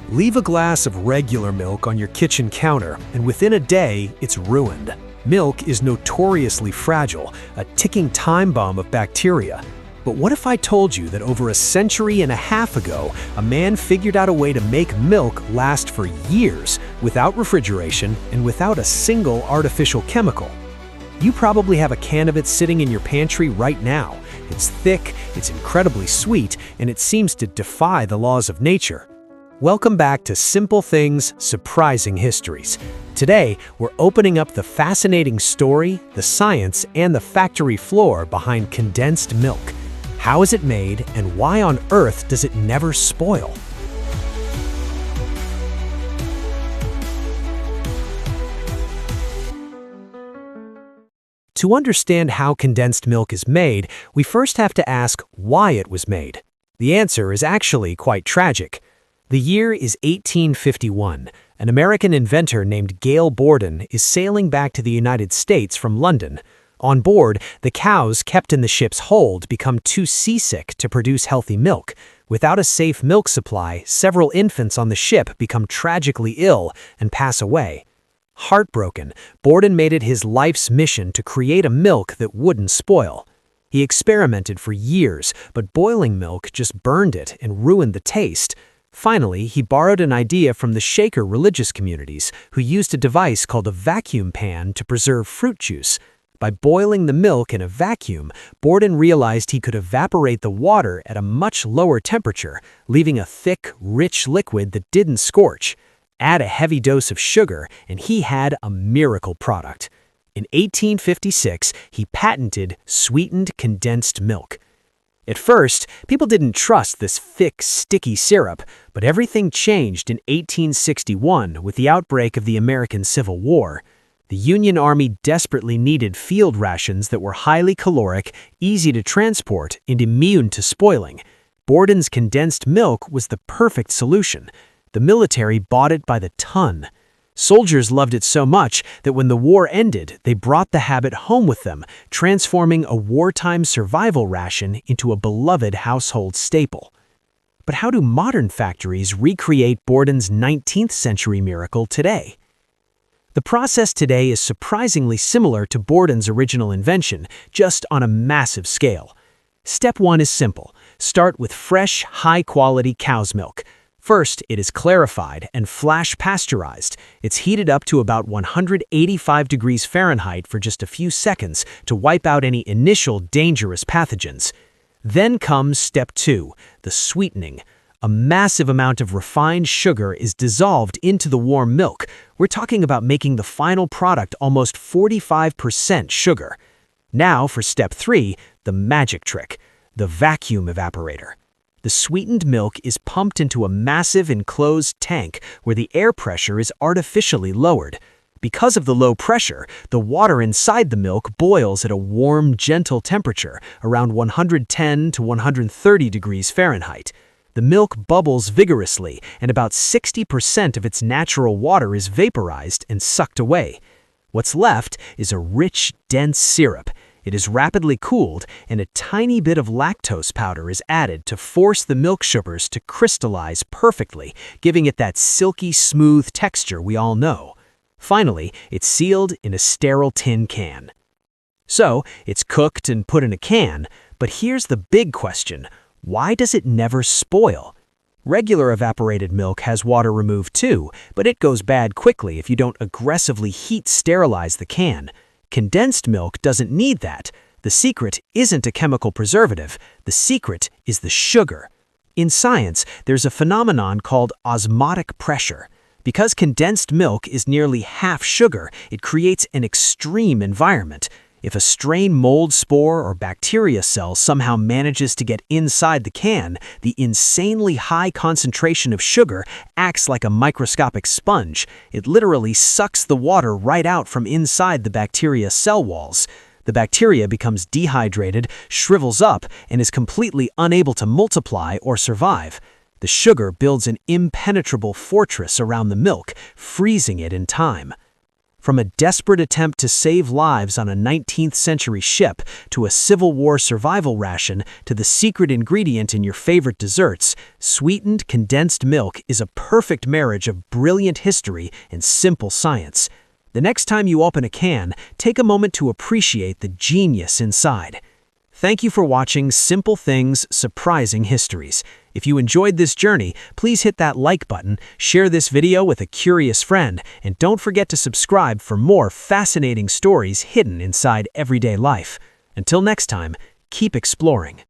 Leave a glass of regular milk on your kitchen counter, and within a day, it's ruined. Milk is notoriously fragile, a ticking time bomb of bacteria. But what if I told you that over a century and a half ago, a man figured out a way to make milk last for years without refrigeration and without a single artificial chemical? You probably have a can of it sitting in your pantry right now. It's thick, it's incredibly sweet, and it seems to defy the laws of nature. Welcome back to Simple Things Surprising Histories. Today, we're opening up the fascinating story, the science, and the factory floor behind condensed milk. How is it made, and why on earth does it never spoil? To understand how condensed milk is made, we first have to ask why it was made. The answer is actually quite tragic. The year is 1851. An American inventor named Gail Borden is sailing back to the United States from London. On board, the cows kept in the ship's hold become too seasick to produce healthy milk. Without a safe milk supply, several infants on the ship become tragically ill and pass away. Heartbroken, Borden made it his life's mission to create a milk that wouldn't spoil. He experimented for years, but boiling milk just burned it and ruined the taste. Finally, he borrowed an idea from the Shaker religious communities, who used a device called a vacuum pan to preserve fruit juice. By boiling the milk in a vacuum, Borden realized he could evaporate the water at a much lower temperature, leaving a thick, rich liquid that didn't scorch. Add a heavy dose of sugar, and he had a miracle product. In 1856, he patented sweetened condensed milk. At first, people didn't trust this thick, sticky syrup, but everything changed in 1861 with the outbreak of the American Civil War. The Union Army desperately needed field rations that were highly caloric, easy to transport, and immune to spoiling. Borden's condensed milk was the perfect solution. The military bought it by the ton. Soldiers loved it so much that when the war ended, they brought the habit home with them, transforming a wartime survival ration into a beloved household staple. But how do modern factories recreate Borden's 19th century miracle today? The process today is surprisingly similar to Borden's original invention, just on a massive scale. Step 1 is simple. Start with fresh, high-quality cow's milk. First, it is clarified and flash-pasteurized. It's heated up to about 185 degrees Fahrenheit for just a few seconds to wipe out any initial dangerous pathogens. Then comes step 2, the sweetening. A massive amount of refined sugar is dissolved into the warm milk. We're talking about making the final product almost 45% sugar. Now for step 3, the magic trick, the vacuum evaporator. The sweetened milk is pumped into a massive enclosed tank where the air pressure is artificially lowered. Because of the low pressure, the water inside the milk boils at a warm, gentle temperature, around 110 to 130 degrees Fahrenheit. The milk bubbles vigorously, and about 60% of its natural water is vaporized and sucked away. What's left is a rich, dense syrup. It is rapidly cooled, and a tiny bit of lactose powder is added to force the milk sugars to crystallize perfectly, giving it that silky smooth texture we all know. Finally, it's sealed in a sterile tin can. So, it's cooked and put in a can, but here's the big question. Why does it never spoil? Regular evaporated milk has water removed too, but it goes bad quickly if you don't aggressively heat sterilize the can. Condensed milk doesn't need that. The secret isn't a chemical preservative. The secret is the sugar. In science, there's a phenomenon called osmotic pressure. Because condensed milk is nearly half sugar, it creates an extreme environment. If a strain mold spore or bacteria cell somehow manages to get inside the can, the insanely high concentration of sugar acts like a microscopic sponge. It literally sucks the water right out from inside the bacteria cell walls. The bacteria becomes dehydrated, shrivels up, and is completely unable to multiply or survive. The sugar builds an impenetrable fortress around the milk, freezing it in time. From a desperate attempt to save lives on a 19th-century ship, to a Civil War survival ration, to the secret ingredient in your favorite desserts, sweetened condensed milk is a perfect marriage of brilliant history and simple science. The next time you open a can, take a moment to appreciate the genius inside. Thank you for watching Simple Things Surprising Histories. If you enjoyed this journey, please hit that like button, share this video with a curious friend, and don't forget to subscribe for more fascinating stories hidden inside everyday life. Until next time, keep exploring.